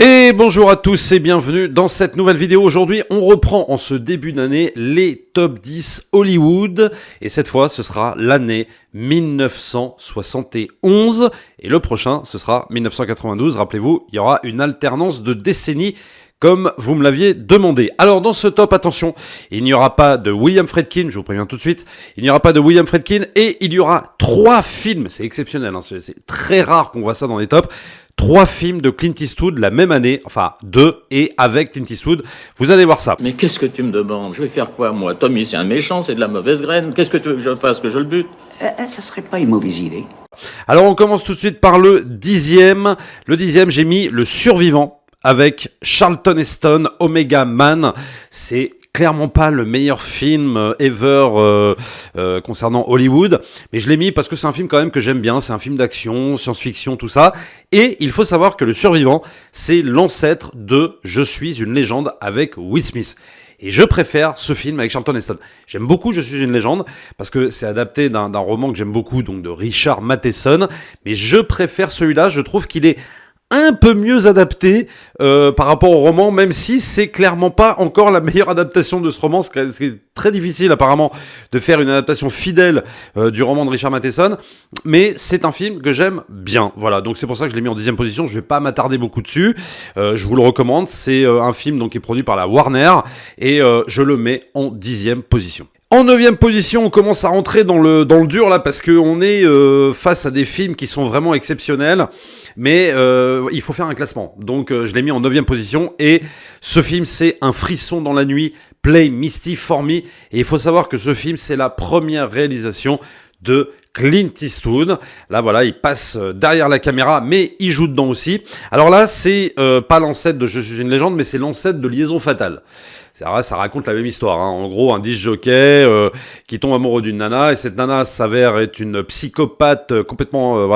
Et bonjour à tous et bienvenue dans cette nouvelle vidéo. Aujourd'hui, on reprend en ce début d'année les top 10 Hollywood. Et cette fois, ce sera l'année 1971. Et le prochain, ce sera 1992. Rappelez-vous, il y aura une alternance de décennies comme vous me l'aviez demandé. Alors dans ce top, attention, il n'y aura pas de William Friedkin, je vous préviens tout de suite, il n'y aura pas de William Friedkin et il y aura 3 films, c'est exceptionnel, hein, c'est très rare qu'on voit ça dans les tops, 3 films de Clint Eastwood la même année, enfin 2 et avec Clint Eastwood, vous allez voir ça. Mais qu'est-ce que tu me demandes? Je vais faire quoi moi? Tommy c'est un méchant, c'est de la mauvaise graine, qu'est-ce que tu veux que je fasse, que je le bute? Ça serait pas une mauvaise idée. Alors on commence tout de suite par le 10e. Le 10e, j'ai mis Le Survivant avec Charlton Heston, Omega Man. C'est clairement pas le meilleur film ever concernant Hollywood, mais je l'ai mis parce que c'est un film quand même que j'aime bien, c'est un film d'action, science-fiction, tout ça, et il faut savoir que Le Survivant, c'est l'ancêtre de Je suis une légende avec Will Smith. Et je préfère ce film avec Charlton Heston. J'aime beaucoup Je suis une légende, parce que c'est adapté d'un roman que j'aime beaucoup, donc de Richard Matheson, mais je préfère celui-là, je trouve qu'il est un peu mieux adapté par rapport au roman, même si c'est clairement pas encore la meilleure adaptation de ce roman. C'est très difficile apparemment de faire une adaptation fidèle du roman de Richard Matheson, mais c'est un film que j'aime bien. Voilà, donc c'est pour ça que je l'ai mis en 10e position. Je vais pas m'attarder beaucoup dessus. Je vous le recommande. C'est un film donc qui est produit par la Warner et je le mets en 10e position. En 9e position, on commence à rentrer dans le dur là parce que on est face à des films qui sont vraiment exceptionnels, mais il faut faire un classement. Donc je l'ai mis en 9e position et ce film c'est Un frisson dans la nuit, Play Misty for Me, et il faut savoir que ce film c'est la première réalisation de Clint Eastwood. Là voilà, il passe derrière la caméra, mais il joue dedans aussi. Alors là, c'est pas l'ancêtre de Je suis une légende, mais c'est l'ancêtre de Liaison fatale. Ça raconte la même histoire, hein. En gros, un disc jockey qui tombe amoureux d'une nana, et cette nana s'avère être une psychopathe complètement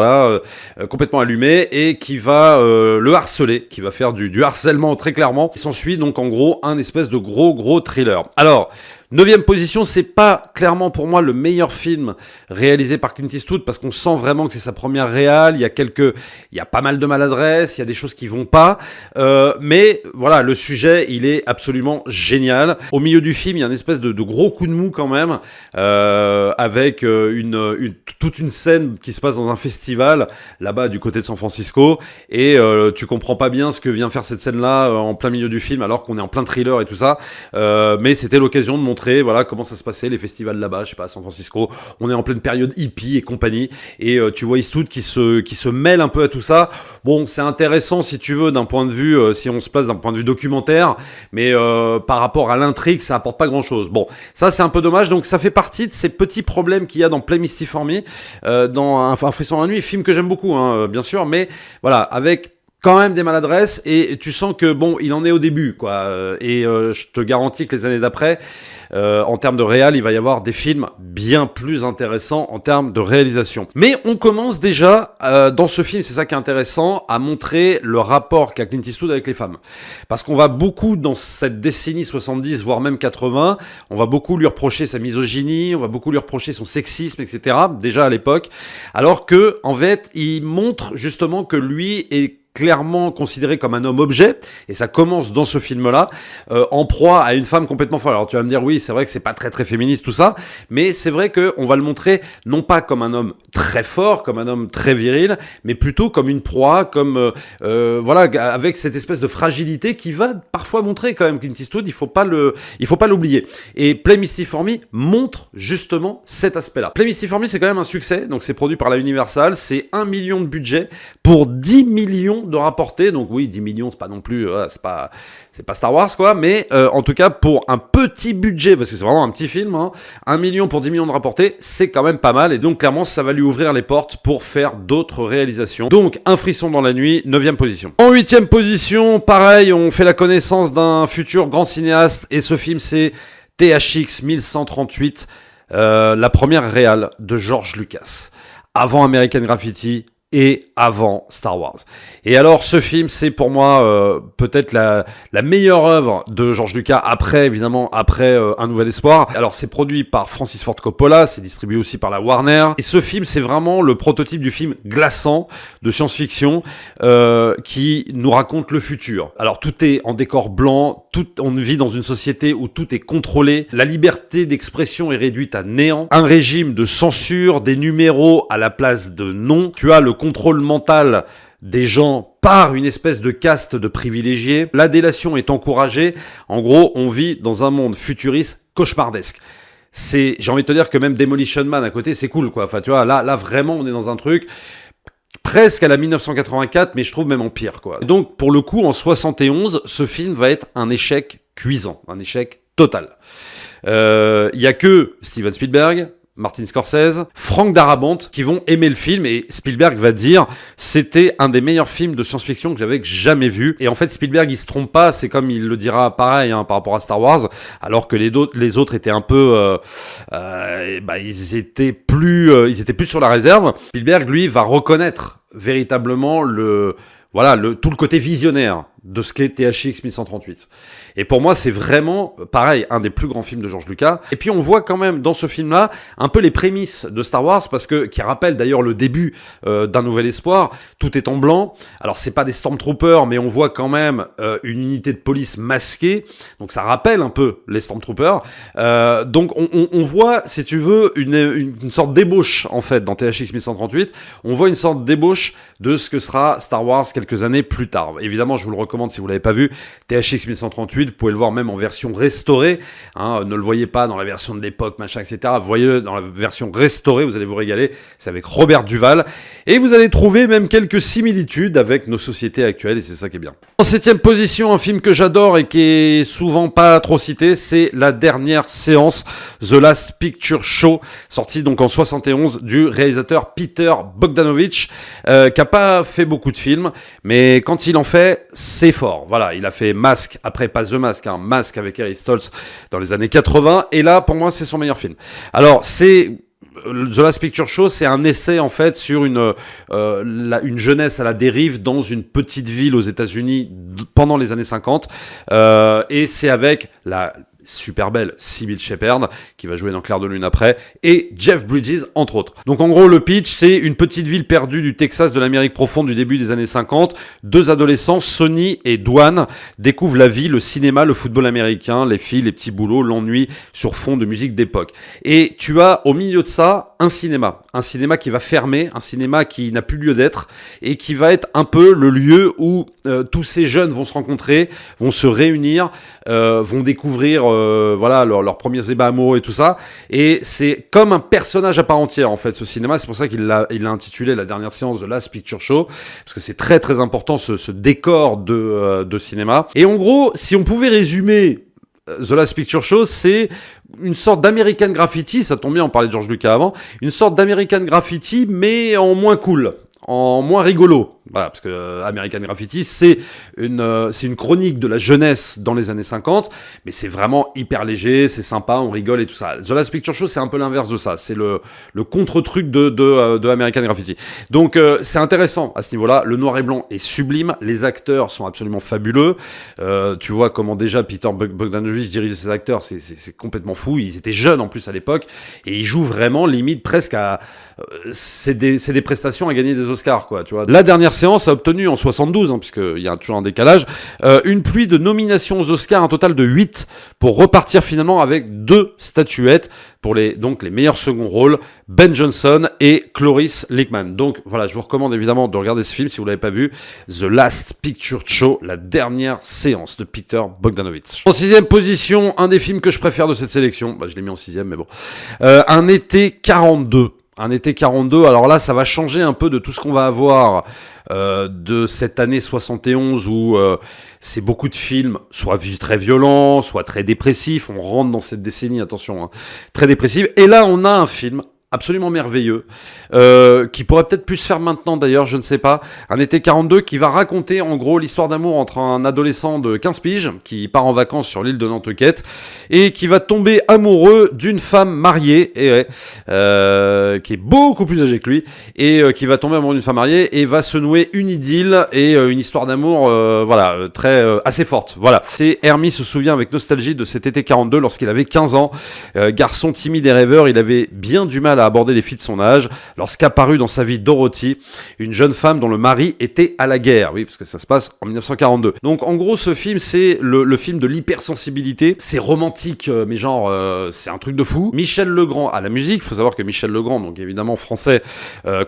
complètement allumée, et qui va le harceler, qui va faire du harcèlement très clairement. Il s'ensuit donc en gros un espèce de gros thriller. Alors, 9e position, c'est pas clairement pour moi le meilleur film réalisé par Clint Eastwood parce qu'on sent vraiment que c'est sa première réal. Il y a pas mal de maladresse, il y a des choses qui vont pas. Mais voilà, le sujet, il est absolument génial. Au milieu du film, il y a une espèce de gros coup de mou quand même, avec toute une scène qui se passe dans un festival là-bas du côté de San Francisco, et tu comprends pas bien ce que vient faire cette scène-là en plein milieu du film alors qu'on est en plein thriller et tout ça. Mais c'était l'occasion de montrer voilà comment ça se passait, les festivals là-bas, je sais pas, à San Francisco. On est en pleine période hippie et compagnie, et tu vois Eastwood qui se mêle un peu à tout ça. Bon, c'est intéressant si tu veux d'un point de vue, si on se place d'un point de vue documentaire, mais par rapport à l'intrigue, ça apporte pas grand-chose. Bon, ça c'est un peu dommage, donc ça fait partie de ces petits problèmes qu'il y a dans Play Misty for Me, dans un frisson dans la nuit, film que j'aime beaucoup, hein, bien sûr, mais voilà, avec quand même des maladresses, et tu sens que bon, il en est au début, quoi. Et je te garantis que les années d'après, en termes de réal, il va y avoir des films bien plus intéressants en termes de réalisation. Mais on commence déjà dans ce film, c'est ça qui est intéressant, à montrer le rapport qu'a Clint Eastwood avec les femmes. Parce qu'on va beaucoup dans cette décennie 70, voire même 80, on va beaucoup lui reprocher sa misogynie, on va beaucoup lui reprocher son sexisme, etc. Déjà à l'époque, alors que en fait, il montre justement que lui est clairement considéré comme un homme objet, et ça commence dans ce film-là, en proie à une femme complètement folle. Alors tu vas me dire, oui, c'est vrai que c'est pas très féministe tout ça, mais c'est vrai qu'on va le montrer non pas comme un homme très fort, comme un homme très viril, mais plutôt comme une proie, comme voilà, avec cette espèce de fragilité qui va parfois montrer quand même Clint Eastwood, il faut pas l'oublier. Et Play Misty for Me montre justement cet aspect-là. Play Misty for Me, c'est quand même un succès, donc c'est produit par la Universal, c'est 1 million de budget pour 10 millions de rapportés, donc oui, 10 millions, c'est pas non plus, c'est pas Star Wars, quoi, mais en tout cas, pour un petit budget, parce que c'est vraiment un petit film, hein, 1 million pour 10 millions de rapportés, c'est quand même pas mal, et donc clairement, ça va lui ouvrir les portes pour faire d'autres réalisations. Donc, Un frisson dans la nuit, 9e position. En 8e position, pareil, on fait la connaissance d'un futur grand cinéaste, et ce film, c'est THX 1138, la première réal de George Lucas. Avant American Graffiti, et avant Star Wars. Et alors ce film, c'est pour moi peut-être la meilleure œuvre de George Lucas après Un Nouvel Espoir. Alors c'est produit par Francis Ford Coppola, c'est distribué aussi par la Warner. Et ce film, c'est vraiment le prototype du film glaçant de science-fiction qui nous raconte le futur. Alors tout est en décor blanc, on vit dans une société où tout est contrôlé, la liberté d'expression est réduite à néant, un régime de censure, des numéros à la place de noms, tu as le contrôle mental des gens par une espèce de caste de privilégiés, la délation est encouragée, en gros on vit dans un monde futuriste cauchemardesque. J'ai envie de te dire que même Demolition Man à côté c'est cool quoi, enfin tu vois, là vraiment on est dans un truc presque à la 1984, mais je trouve même en pire, quoi. Donc, pour le coup, en 71, ce film va être un échec cuisant, un échec total. Il y a que Steven Spielberg, Martin Scorsese, Frank Darabont qui vont aimer le film, et Spielberg va dire c'était un des meilleurs films de science-fiction que j'avais jamais vu. Et en fait Spielberg il se trompe pas, c'est comme il le dira pareil par rapport à Star Wars, alors que les autres étaient un peu ils étaient plus sur la réserve. Spielberg lui va reconnaître véritablement tout le côté visionnaire de ce qu'est THX 1138. Et pour moi, c'est vraiment, pareil, un des plus grands films de George Lucas. Et puis on voit quand même dans ce film-là un peu les prémices de Star Wars, parce que qui rappelle d'ailleurs le début d'Un Nouvel Espoir. Tout est en blanc. Alors c'est pas des Stormtroopers, mais on voit quand même une unité de police masquée. Donc ça rappelle un peu les Stormtroopers. Donc on voit, si tu veux, une sorte d'ébauche en fait dans THX 1138. On voit une sorte d'ébauche de ce que sera Star Wars quelques années plus tard. Évidemment, je vous le recommande si vous l'avez pas vu. THX 1138, vous pouvez le voir même en version restaurée. Ne le voyez pas dans la version de l'époque, machin, etc. Vous voyez dans la version restaurée, vous allez vous régaler. C'est avec Robert Duval. Et vous allez trouver même quelques similitudes avec nos sociétés actuelles, et c'est ça qui est bien. En 7e position, un film que j'adore et qui est souvent pas trop cité, c'est La Dernière Séance, The Last Picture Show, sorti donc en 71 du réalisateur Peter Bogdanovich, qui a pas fait beaucoup de films, mais quand il en fait, c'est fort. Voilà, il a fait Mask, après pas The Mask, Mask avec Eric Stoltz dans les années 80, et là, pour moi, c'est son meilleur film. Alors, The Last Picture Show, c'est un essai en fait sur une jeunesse à la dérive dans une petite ville aux États-Unis pendant les années 50, et c'est avec la super belle Sybil Shepherd qui va jouer dans Clair de Lune après, et Jeff Bridges entre autres. Donc en gros le pitch, c'est une petite ville perdue du Texas de l'Amérique profonde du début des années 50. Deux adolescents, Sonny et Dwan, découvrent la vie, le cinéma, le football américain, les filles, les petits boulots, l'ennui sur fond de musique d'époque. Et tu as au milieu de ça un cinéma qui va fermer, un cinéma qui n'a plus lieu d'être et qui va être un peu le lieu où tous ces jeunes vont se rencontrer, vont se réunir, vont découvrir leurs premiers ébats amoureux et tout ça, et c'est comme un personnage à part entière en fait ce cinéma. C'est pour ça qu'il l'a intitulé La Dernière Séance, The Last Picture Show, parce que c'est très très important ce décor de cinéma. Et en gros, si on pouvait résumer The Last Picture Show, c'est une sorte d'American Graffiti, ça tombe bien, on parlait de George Lucas avant, une sorte d'American Graffiti mais en moins cool, en moins rigolo. Voilà, parce que American Graffiti, c'est une chronique de la jeunesse dans les années 50, mais c'est vraiment hyper léger, c'est sympa, on rigole et tout ça. The Last Picture Show, c'est un peu l'inverse de ça, c'est le contre-truc de American Graffiti. Donc c'est intéressant à ce niveau-là, le noir et blanc est sublime, les acteurs sont absolument fabuleux, tu vois comment déjà Peter Bogdanovich dirigeait ses acteurs, c'est complètement fou, ils étaient jeunes en plus à l'époque, et ils jouent vraiment limite presque à... c'est des prestations à gagner des Oscars, quoi, tu vois. La dernière séance a obtenu en 72, puisqu'il y a toujours un décalage, une pluie de nominations aux Oscars, un total de 8, pour repartir finalement avec 2 statuettes pour les meilleurs seconds rôles, Ben Johnson et Cloris Leachman. Donc voilà, je vous recommande évidemment de regarder ce film si vous l'avez pas vu, The Last Picture Show, La Dernière Séance de Peter Bogdanovich. En 6e position, un des films que je préfère de cette sélection, je l'ai mis en 6e, mais bon, Un été 42. Un été 42, alors là, ça va changer un peu de tout ce qu'on va avoir de cette année 71 où c'est beaucoup de films, soit très violents, soit très dépressifs. On rentre dans cette décennie, attention, très dépressive. Et là, on a un film absolument merveilleux, qui pourrait peut-être plus se faire maintenant d'ailleurs, je ne sais pas. Un été 42 qui va raconter en gros l'histoire d'amour entre un adolescent de 15 piges qui part en vacances sur l'île de Nantucket et qui va tomber amoureux d'une femme mariée, qui est beaucoup plus âgée que lui, et qui va tomber amoureux d'une femme mariée et va se nouer une idylle et une histoire d'amour assez forte. Voilà. C'est Hermie se souvient avec nostalgie de cet été 42 lorsqu'il avait 15 ans. Garçon timide et rêveur, il avait bien du mal à aborder les filles de son âge lorsqu'apparut dans sa vie Dorothy, une jeune femme dont le mari était à la guerre. Oui, parce que ça se passe en 1942. Donc en gros, ce film, c'est le film de l'hypersensibilité. C'est romantique, mais genre, c'est un truc de fou. Michel Legrand à la musique. Il faut savoir que Michel Legrand, donc évidemment français,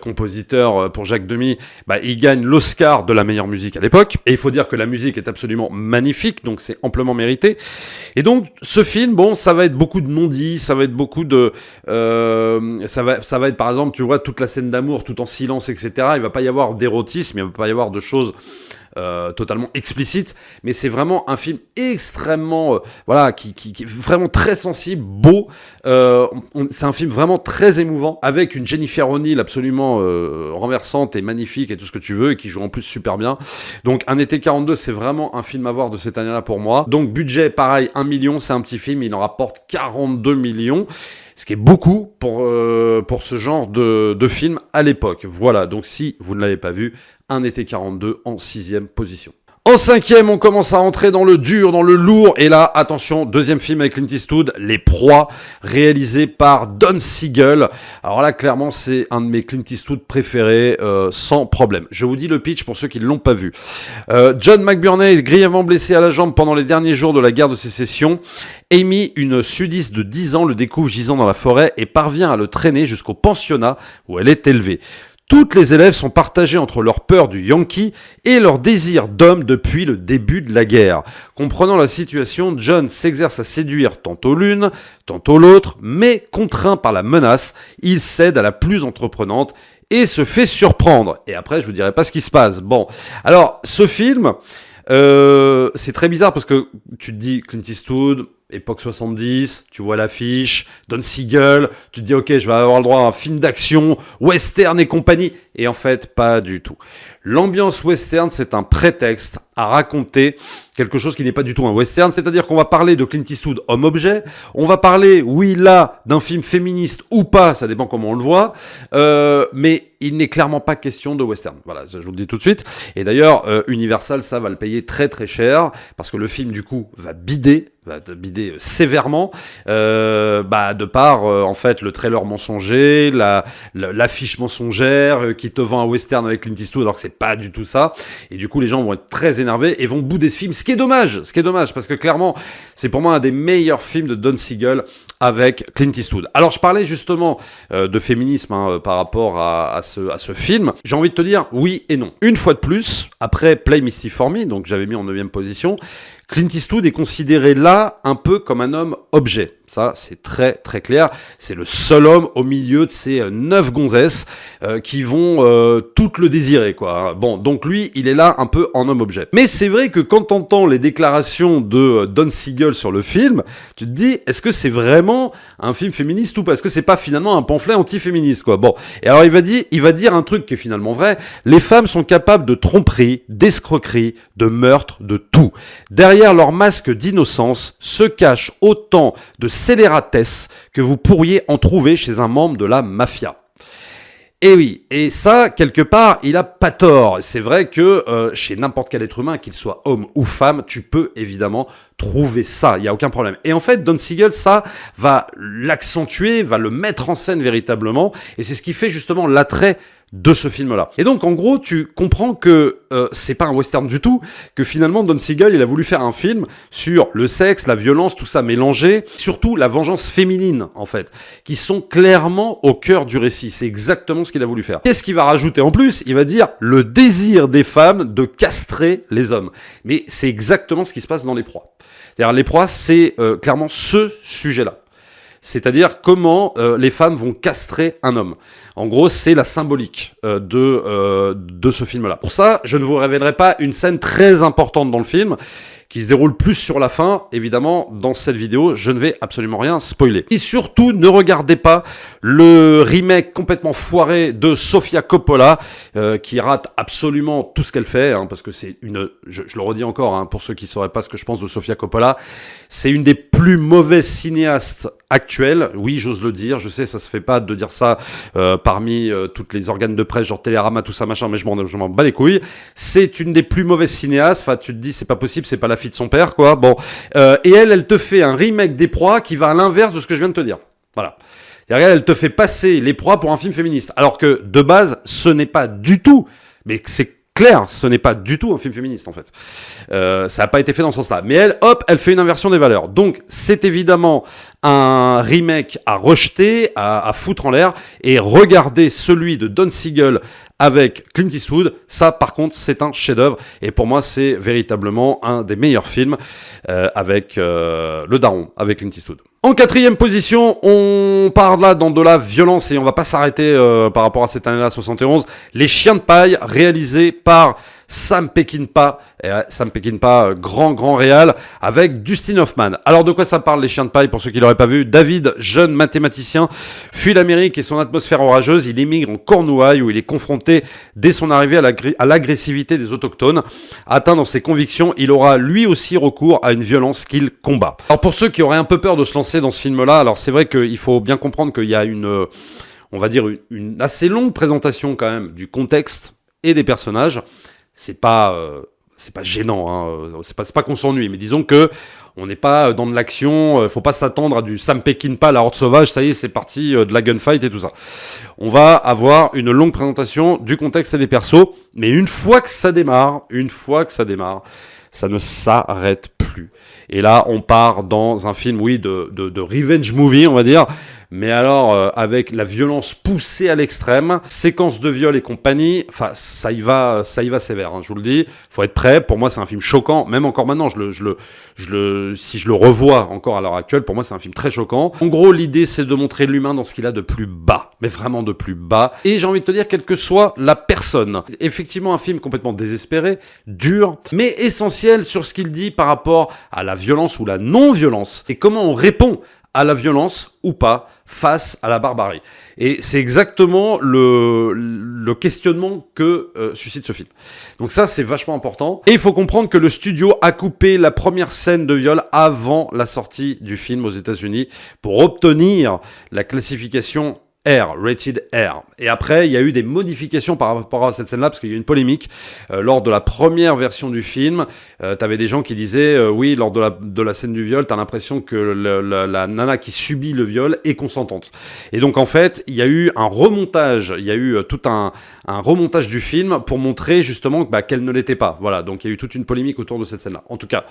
compositeur pour Jacques Demy, il gagne l'Oscar de la meilleure musique à l'époque. Et il faut dire que la musique est absolument magnifique, donc c'est amplement mérité. Et donc, ce film, bon, ça va être beaucoup de non-dits, ça va être beaucoup de... ça va être, par exemple, tu vois, toute la scène d'amour, tout en silence, etc. Il va pas y avoir d'érotisme, il va pas y avoir de choses... totalement explicite, mais c'est vraiment un film extrêmement qui est vraiment très sensible, beau. C'est un film vraiment très émouvant avec une Jennifer O'Neill absolument renversante et magnifique et tout ce que tu veux, et qui joue en plus super bien. Donc Un été 42, c'est vraiment un film à voir de cette année-là pour moi. Donc budget pareil, 1 million, c'est un petit film, il en rapporte 42 millions, ce qui est beaucoup pour ce genre de film à l'époque. Voilà, donc si vous ne l'avez pas vu, Un été 42 en 6e position. En 5e, on commence à rentrer dans le dur, dans le lourd. Et là, attention, deuxième film avec Clint Eastwood, Les Proies, réalisé par Don Siegel. Alors là, clairement, c'est un de mes Clint Eastwood préférés, sans problème. Je vous dis le pitch pour ceux qui ne l'ont pas vu. John McBurney est grièvement blessé à la jambe pendant les derniers jours de la guerre de sécession. Amy, une sudiste de 10 ans, le découvre gisant dans la forêt et parvient à le traîner jusqu'au pensionnat où elle est élevée. Toutes les élèves sont partagées entre leur peur du Yankee et leur désir d'homme depuis le début de la guerre. Comprenant la situation, John s'exerce à séduire tantôt l'une, tantôt l'autre, mais contraint par la menace, il cède à la plus entreprenante et se fait surprendre. Et après, je vous dirai pas ce qui se passe. Bon, alors, ce film, c'est très bizarre parce que tu te dis Clint Eastwood... époque 70, tu vois l'affiche, Don Siegel, tu te dis ok, je vais avoir le droit à un film d'action, western et compagnie, et en fait, pas du tout. L'ambiance western, c'est un prétexte à raconter quelque chose qui n'est pas du tout un western, c'est-à-dire qu'on va parler de Clint Eastwood homme-objet, on va parler, oui, là, d'un film féministe ou pas, ça dépend comment on le voit, mais il n'est clairement pas question de western. Voilà, je vous le dis tout de suite. Et d'ailleurs, Universal, ça va le payer très très cher, parce que le film, du coup, va bider sévèrement, de par en fait le trailer mensonger, l'affiche mensongère qui te vend un western avec Clint Eastwood alors que c'est pas du tout ça, et du coup les gens vont être très énervés et vont bouder ce film, ce qui est dommage parce que clairement c'est pour moi un des meilleurs films de Don Siegel avec Clint Eastwood. Alors je parlais justement de féminisme par rapport à ce film, j'ai envie de te dire oui et non. Une fois de plus, après Play Misty for Me, donc j'avais mis en 9e position, Clint Eastwood est considéré là un peu comme un homme objet. Ça, c'est très très clair. C'est le seul homme au milieu de ces 9 gonzesses qui vont toutes le désirer, quoi. Bon, donc lui, il est là un peu en homme objet. Mais c'est vrai que quand t'entends les déclarations de Don Siegel sur le film, tu te dis, est-ce que c'est vraiment un film féministe ou pas ? Est-ce que c'est pas finalement un pamphlet anti-féministe, quoi ? Bon, et alors il va dire un truc qui est finalement vrai. Les femmes sont capables de tromperie, d'escroquerie, de meurtre, de tout. Derrière leur masque d'innocence se cache autant de scélératesse que vous pourriez en trouver chez un membre de la mafia. Et oui, et ça, quelque part, il a pas tort. C'est vrai que chez n'importe quel être humain, qu'il soit homme ou femme, tu peux évidemment trouver ça, il n'y a aucun problème. Et en fait, Don Siegel, ça va l'accentuer, va le mettre en scène véritablement, et c'est ce qui fait justement l'attrait de ce film-là. Et donc, en gros, tu comprends que c'est pas un western du tout, que finalement, Don Siegel, il a voulu faire un film sur le sexe, la violence, tout ça mélangé, surtout la vengeance féminine, en fait, qui sont clairement au cœur du récit. C'est exactement ce qu'il a voulu faire. Qu'est-ce qu'il va rajouter en plus ? Il va dire le désir des femmes de castrer les hommes. Mais c'est exactement ce qui se passe dans Les Proies. C'est-à-dire, Les Proies, c'est clairement ce sujet-là. C'est-à-dire comment les femmes vont castrer un homme. En gros, c'est la symbolique de ce film-là. Pour ça, je ne vous révélerai pas une scène très importante dans le film, qui se déroule plus sur la fin. Évidemment, dans cette vidéo, je ne vais absolument rien spoiler. Et surtout, ne regardez pas le remake complètement foiré de Sofia Coppola, qui rate absolument tout ce qu'elle fait, hein, parce que c'est une... Je le redis encore, hein, pour ceux qui ne sauraient pas ce que je pense de Sofia Coppola, c'est une des plus mauvaises cinéastes actuelles. Oui, j'ose le dire, je sais, ça se fait pas de dire ça parmi toutes les organes de presse, genre Télérama, tout ça, machin, mais je m'en bats les couilles. C'est une des plus mauvaises cinéastes, enfin, tu te dis, c'est pas possible, c'est pas la fille de son père, quoi. Bon, et elle te fait un remake des Proies qui va à l'inverse de ce que je viens de te dire. Voilà. Elle te fait passer Les Proies pour un film féministe, alors que, de base, ce n'est pas du tout, mais c'est clair, ce n'est pas du tout un film féministe en fait. Ça n'a pas été fait dans ce sens-là. Mais elle, hop, elle fait une inversion des valeurs. Donc c'est évidemment un remake à rejeter, à foutre en l'air. Et regardez celui de Don Siegel avec Clint Eastwood. Ça par contre c'est un chef-d'œuvre. Et pour moi c'est véritablement un des meilleurs films avec Le Daron, avec Clint Eastwood. En quatrième position, on part là dans de la violence et on va pas s'arrêter par rapport à cette année-là, 71. Les Chiens de paille, réalisé par Sam Peckinpah, Sam Peckinpah, grand réal, avec Dustin Hoffman. Alors de quoi ça parle, Les Chiens de paille, pour ceux qui l'auraient pas vu? David, jeune mathématicien, fuit l'Amérique et son atmosphère orageuse. Il émigre en Cornouailles où il est confronté dès son arrivée à l'agressivité des autochtones. Atteint dans ses convictions, il aura lui aussi recours à une violence qu'il combat. Alors pour ceux qui auraient un peu peur de se lancer dans ce film-là, alors c'est vrai qu'il faut bien comprendre qu'il y a on va dire une assez longue présentation quand même du contexte et des personnages. C'est pas gênant, hein. C'est pas qu'on s'ennuie, mais disons que on n'est pas dans de l'action, faut pas s'attendre à du Sam Peckinpah, la Horde sauvage, ça y est, c'est parti, de la gunfight et tout ça. On va avoir une longue présentation du contexte et des persos, mais une fois que ça démarre, ça ne s'arrête plus. Et là, on part dans un film, oui, de revenge movie, on va dire, mais alors avec la violence poussée à l'extrême, séquence de viol et compagnie, enfin ça y va sévère, hein, je vous le dis. Faut être prêt. Pour moi, c'est un film choquant, même encore maintenant. Si je le revois encore à l'heure actuelle, pour moi, c'est un film très choquant. En gros, l'idée, c'est de montrer l'humain dans ce qu'il a de plus bas, mais vraiment de plus bas. Et j'ai envie de te dire, quelle que soit la personne. Effectivement, un film complètement désespéré, dur, mais essentiel sur ce qu'il dit par rapport à la violence ou la non-violence et comment on répond à la violence ou pas face à la barbarie. Et c'est exactement le questionnement que suscite ce film. Donc ça, c'est vachement important. Et il faut comprendre que le studio a coupé la première scène de viol avant la sortie du film aux États-Unis pour obtenir la classification R, rated R. Et après, il y a eu des modifications par rapport à cette scène-là, parce qu'il y a eu une polémique. Lors de la première version du film, t'avais des gens qui disaient, oui, lors de la scène du viol, t'as l'impression que la nana qui subit le viol est consentante. Et donc, en fait, il y a eu un remontage, il y a eu tout un remontage du film pour montrer justement qu'elle ne l'était pas. Voilà, donc il y a eu toute une polémique autour de cette scène-là. En tout cas,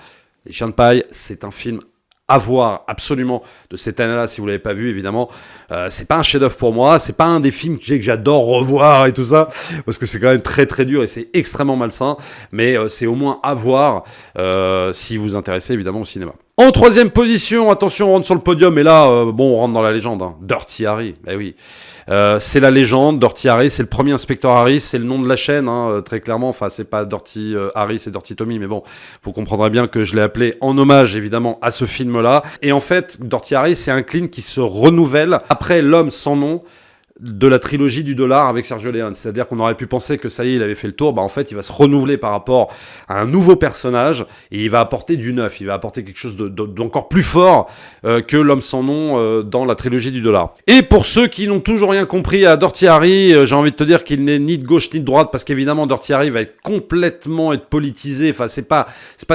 Les Chiens de paille, c'est un film à voir absolument de cette année-là, si vous l'avez pas vu, évidemment. C'est pas un chef-d'œuvre pour moi, c'est pas un des films que j'adore revoir et tout ça, parce que c'est quand même très très dur et c'est extrêmement malsain, mais c'est au moins à voir si vous vous intéressez évidemment au cinéma. En troisième position, attention, on rentre sur le podium, et là, on rentre dans la légende, hein. Dirty Harry, ben oui. C'est la légende, Dirty Harry, c'est le premier inspecteur Harry, c'est le nom de la chaîne, hein, très clairement. Enfin, c'est pas Dirty Harry, c'est Dirty Tommy, mais bon, vous comprendrez bien que je l'ai appelé en hommage, évidemment, à ce film-là. Et en fait, Dirty Harry, c'est un Clint qui se renouvelle après L'Homme sans nom de la trilogie du dollar avec Sergio Leone. C'est-à-dire qu'on aurait pu penser que ça y est, il avait fait le tour. En fait, il va se renouveler par rapport à un nouveau personnage et il va apporter du neuf. Il va apporter quelque chose d'encore plus fort que L'Homme sans nom dans la trilogie du dollar. Et pour ceux qui n'ont toujours rien compris à Dirty Harry, j'ai envie de te dire qu'il n'est ni de gauche ni de droite, parce qu'évidemment, Dirty Harry va être complètement politisé. Enfin, c'est pas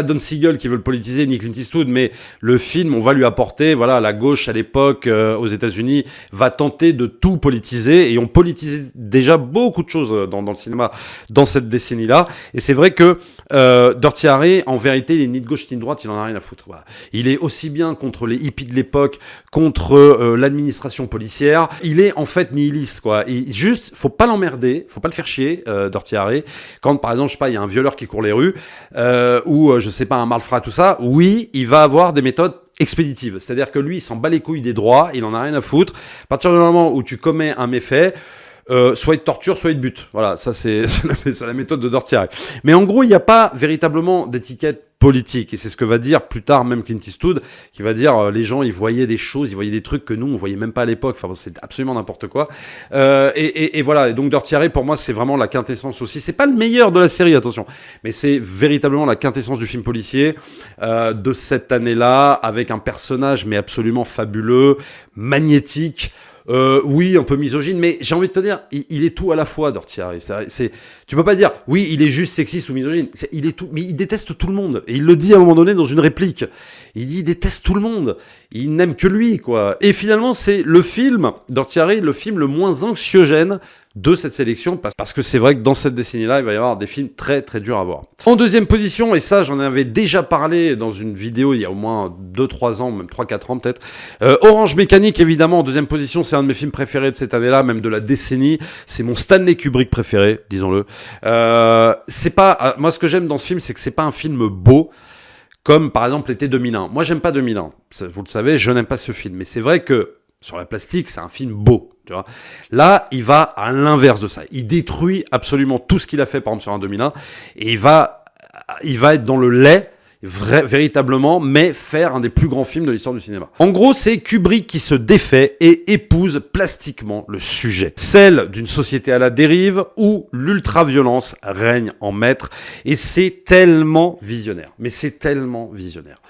Don Siegel qui veut le politiser, ni Clint Eastwood, mais le film, on va lui apporter, voilà, la gauche à l'époque aux États-Unis va tenter de tout politiser. Et on politisait déjà beaucoup de choses dans le cinéma dans cette décennie-là. Et c'est vrai que Dirty Harry, en vérité, il est ni de gauche ni de droite, il en a rien à foutre. Voilà. Il est aussi bien contre les hippies de l'époque, contre l'administration policière. Il est en fait nihiliste, quoi. Et juste, faut pas l'emmerder, faut pas le faire chier, Dirty Harry. Quand, par exemple, je sais pas, il y a un violeur qui court les rues, ou je sais pas, un malfrat, tout ça, oui, il va avoir des méthodes expéditive. C'est-à-dire que lui, il s'en bat les couilles des droits, il en a rien à foutre. À partir du moment où tu commets un méfait, soit il te torture, soit il te bute. Voilà, ça c'est la méthode de Dirty Harry. Mais en gros, il n'y a pas véritablement d'étiquette politique, et c'est ce que va dire plus tard même Clint Eastwood, qui va dire les gens ils voyaient des choses, ils voyaient des trucs que nous on voyait même pas à l'époque, enfin bon, c'est absolument n'importe quoi, et voilà, et donc Dirty Harry pour moi c'est vraiment la quintessence aussi, c'est pas le meilleur de la série, attention, mais c'est véritablement la quintessence du film policier de cette année-là, avec un personnage mais absolument fabuleux, magnétique, oui, un peu misogyne, mais j'ai envie de te dire, il est tout à la fois, Dirty Harry. Tu peux pas dire, oui, il est juste sexiste ou misogyne. Il est tout, mais il déteste tout le monde. Et il le dit à un moment donné dans une réplique. Il dit, il déteste tout le monde. Il n'aime que lui, quoi. Et finalement, c'est le film, Dirty Harry, le film le moins anxiogène de cette sélection, parce que c'est vrai que dans cette décennie-là, il va y avoir des films très très durs à voir. En deuxième position, et ça j'en avais déjà parlé dans une vidéo il y a au moins 2-3 ans, même 3-4 ans peut-être, Orange Mécanique évidemment en deuxième position, c'est un de mes films préférés de cette année-là, même de la décennie, c'est mon Stanley Kubrick préféré, disons-le. C'est pas, moi ce que j'aime dans ce film, c'est que c'est pas un film beau, comme par exemple l'été 2001. Moi j'aime pas 2001, vous le savez, je n'aime pas ce film, mais c'est vrai que sur la plastique, c'est un film beau. Tu vois. Là, il va à l'inverse de ça. Il détruit absolument tout ce qu'il a fait, par exemple, sur un 2001, et il va être dans le lait, véritablement, mais faire un des plus grands films de l'histoire du cinéma. En gros, c'est Kubrick qui se défait et épouse plastiquement le sujet. Celle d'une société à la dérive où l'ultra-violence règne en maître, et c'est tellement visionnaire. Mais c'est tellement visionnaire.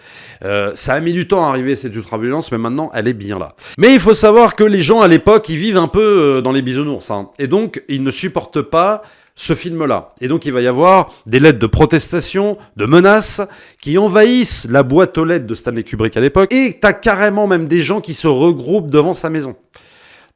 Ça a mis du temps à arriver, cette ultra-violence, mais maintenant, elle est bien là. Mais il faut savoir que les gens, à l'époque, ils vivent un peu dans les bisounours, hein. Et donc, ils ne supportent pas ce film-là. Et donc, il va y avoir des lettres de protestation, de menaces, qui envahissent la boîte aux lettres de Stanley Kubrick à l'époque. Et t'as carrément même des gens qui se regroupent devant sa maison.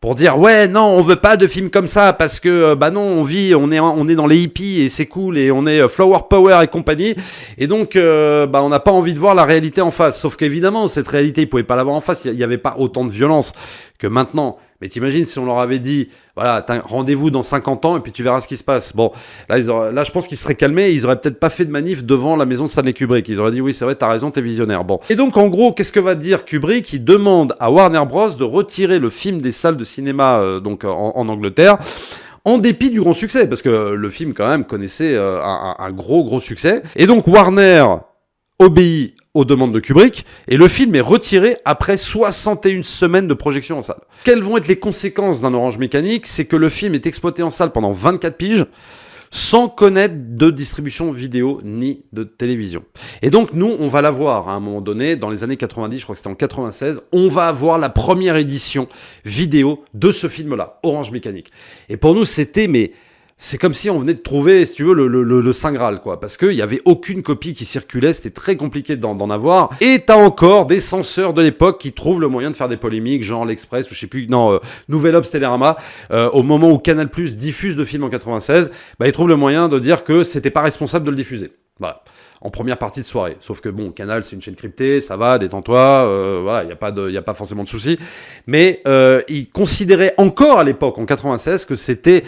Pour dire, ouais, non, on veut pas de films comme ça, parce que, bah non, on est dans les hippies, et c'est cool, et on est flower power et compagnie. Et donc, bah, on n'a pas envie de voir la réalité en face. Sauf qu'évidemment, cette réalité, ils pouvaient pas la voir en face. Il y avait pas autant de violence que maintenant. Mais t'imagines si on leur avait dit, voilà, rendez-vous dans 50 ans et puis tu verras ce qui se passe. Bon, là, je pense qu'ils seraient calmés, ils auraient peut-être pas fait de manif devant la maison de Stanley Kubrick. Ils auraient dit, oui, c'est vrai, t'as raison, t'es visionnaire. Bon. Et donc, en gros, qu'est-ce que va dire Kubrick? Il demande à Warner Bros. De retirer le film des salles de cinéma en Angleterre, en dépit du grand succès, parce que le film, quand même, connaissait un gros succès. Et donc, Warner obéit aux demandes de Kubrick, et le film est retiré après 61 semaines de projection en salle. Quelles vont être les conséquences d'un Orange Mécanique? C'est que le film est exploité en salle pendant 24 piges, sans connaître de distribution vidéo ni de télévision. Et donc, nous, on va l'avoir à un moment donné, dans les années 90, je crois que c'était en 96, on va avoir la première édition vidéo de ce film-là, Orange Mécanique. Et pour nous, c'est comme si on venait de trouver, si tu veux, le Saint Graal, quoi. Parce qu'il n'y avait aucune copie qui circulait, c'était très compliqué d'en avoir. Et t'as encore des censeurs de l'époque qui trouvent le moyen de faire des polémiques, genre l'Express, ou je sais plus, Nouvel Obs, Télérama, au moment où Canal+ diffuse le film en 96, bah, ils trouvent le moyen de dire que c'était pas responsable de le diffuser. Voilà. En première partie de soirée. Sauf que bon, Canal, c'est une chaîne cryptée, ça va, détends-toi, voilà, il y a pas forcément de soucis. Mais ils considéraient encore à l'époque, en 96, que c'était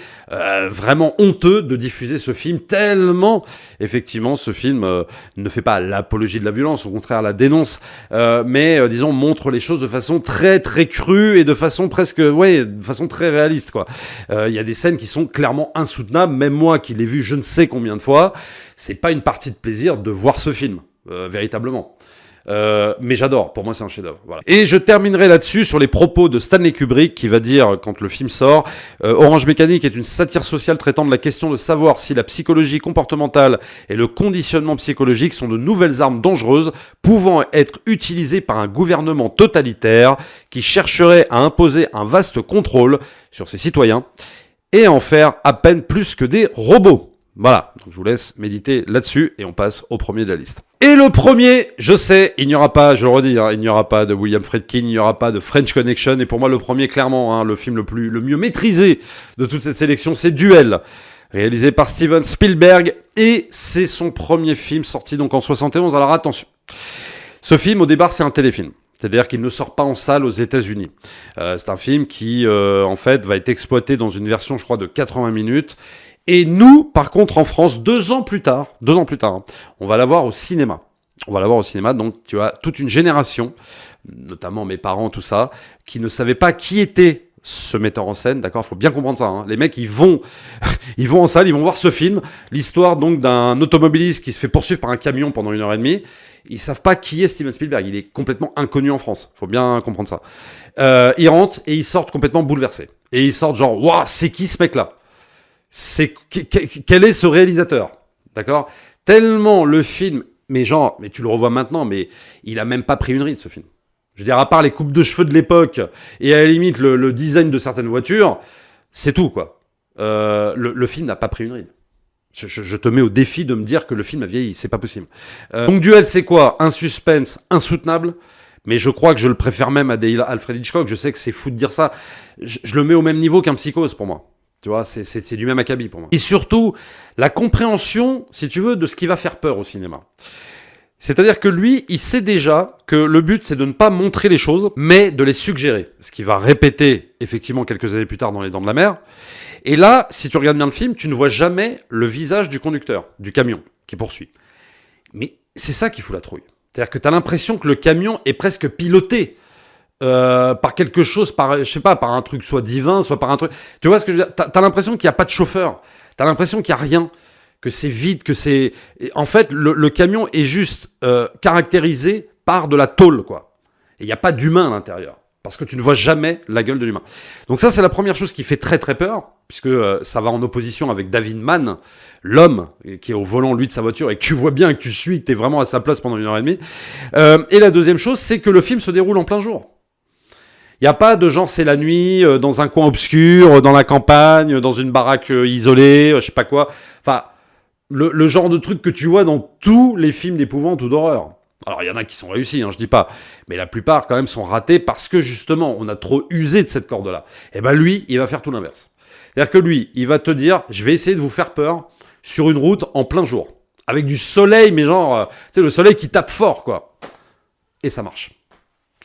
vraiment honteux de diffuser ce film, tellement, effectivement, ce film ne fait pas l'apologie de la violence, au contraire, la dénonce, mais disons, montre les choses de façon très, très crue et de façon presque, de façon très réaliste, quoi. Il y a des scènes qui sont clairement insoutenables, même moi qui l'ai vu je ne sais combien de fois, c'est pas une partie de plaisir de voir ce film, véritablement. Mais j'adore, pour moi c'est un chef-d'œuvre. Voilà. Et je terminerai là-dessus sur les propos de Stanley Kubrick qui va dire quand le film sort, Orange Mécanique est une satire sociale traitant de la question de savoir si la psychologie comportementale et le conditionnement psychologique sont de nouvelles armes dangereuses pouvant être utilisées par un gouvernement totalitaire qui chercherait à imposer un vaste contrôle sur ses citoyens et à en faire à peine plus que des robots. Voilà, donc je vous laisse méditer là-dessus et on passe au premier de la liste. Et le premier, je sais, il n'y aura pas, je le redis, il n'y aura pas de William Friedkin, il n'y aura pas de French Connection, et pour moi le premier, clairement, le film le mieux maîtrisé de toute cette sélection, c'est Duel, réalisé par Steven Spielberg, et c'est son premier film sorti donc en 71. Alors attention, ce film au départ c'est un téléfilm. C'est-à-dire qu'il ne sort pas en salle aux États-Unis. C'est un film qui, en fait, va être exploité dans une version, je crois, de 80 minutes. Et nous, par contre, en France, 2 ans plus tard, on va l'avoir au cinéma. Donc tu as toute une génération, notamment mes parents, tout ça, qui ne savaient pas qui était ce metteur en scène, d'accord? Il faut bien comprendre ça, hein. Les mecs, ils vont en salle, ils vont voir ce film, l'histoire donc d'un automobiliste qui se fait poursuivre par un camion pendant 1h30. Ils savent pas qui est Steven Spielberg, il est complètement inconnu en France, faut bien comprendre ça. Ils rentrent et ils sortent complètement bouleversés. Et ils sortent genre, waouh, c'est qui ce mec-là? Quel est ce réalisateur? D'accord? Tellement le film, mais tu le revois maintenant, mais il a même pas pris une ride ce film. Je veux dire, à part les coupes de cheveux de l'époque et à la limite le design de certaines voitures, c'est tout, quoi. Le film n'a pas pris une ride. Je te mets au défi de me dire que le film a vieilli, c'est pas possible. Donc Duel, c'est quoi? Un suspense insoutenable, mais je crois que je le préfère même à des Alfred Hitchcock. Je sais que c'est fou de dire ça. Je le mets au même niveau qu'un Psychose pour moi. Tu vois, c'est du même acabit pour moi. Et surtout, la compréhension, si tu veux, de ce qui va faire peur au cinéma. C'est-à-dire que lui, il sait déjà que le but, c'est de ne pas montrer les choses, mais de les suggérer. Ce qu'il va répéter, effectivement, quelques années plus tard dans Les Dents de la Mer. Et là, si tu regardes bien le film, tu ne vois jamais le visage du conducteur, du camion, qui poursuit. Mais c'est ça qui fout la trouille. C'est-à-dire que tu as l'impression que le camion est presque piloté par quelque chose, je sais pas, par un truc soit divin, soit par un truc... Tu vois ce que je veux dire? T'as l'impression qu'il n'y a pas de chauffeur. T'as l'impression qu'il n'y a rien. Que c'est vide, que c'est... En fait, le camion est juste caractérisé par de la tôle, quoi. Et il n'y a pas d'humain à l'intérieur. Parce que tu ne vois jamais la gueule de l'humain. Donc ça, c'est la première chose qui fait très très peur, puisque ça va en opposition avec David Mann, l'homme qui est au volant, lui, de sa voiture, et que tu vois bien, que tu suis, que tu es vraiment à sa place pendant 1h30. Et la deuxième chose, c'est que le film se déroule en plein jour. Il n'y a pas de genre, c'est la nuit, dans un coin obscur, dans la campagne, dans une baraque isolée, je sais pas quoi. Enfin... Le genre de truc que tu vois dans tous les films d'épouvante ou d'horreur. Alors, il y en a qui sont réussis, hein, je dis pas. Mais la plupart, quand même, sont ratés parce que, justement, on a trop usé de cette corde-là. Et ben lui, il va faire tout l'inverse. C'est-à-dire que lui, il va te dire, je vais essayer de vous faire peur sur une route en plein jour. Avec du soleil, mais genre, tu sais, le soleil qui tape fort, quoi. Et ça marche.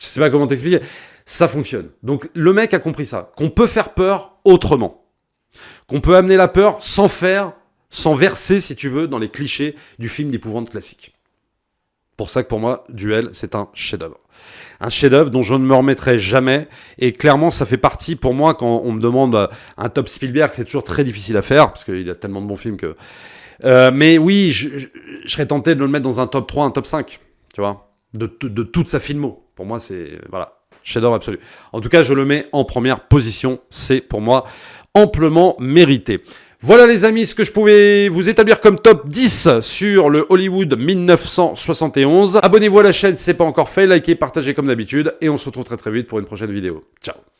Je sais pas comment t'expliquer. Ça fonctionne. Donc, le mec a compris ça. Qu'on peut faire peur autrement. Qu'on peut amener la peur sans verser, si tu veux, dans les clichés du film d'épouvante classique. Pour ça que pour moi, Duel, c'est un chef-d'œuvre. Un chef-d'œuvre dont je ne me remettrai jamais. Et clairement, ça fait partie, pour moi, quand on me demande un top Spielberg, c'est toujours très difficile à faire, parce qu'il y a tellement de bons films que... mais oui, je serais tenté de le mettre dans un top 3, un top 5, tu vois, de toute sa filmo. Pour moi, c'est... Voilà, chef-d'œuvre absolu. En tout cas, je le mets en première position. C'est, pour moi, amplement mérité. Voilà les amis, ce que je pouvais vous établir comme top 10 sur le Hollywood 1971. Abonnez-vous à la chaîne si ce n'est pas encore fait, likez, partagez comme d'habitude, et on se retrouve très très vite pour une prochaine vidéo. Ciao.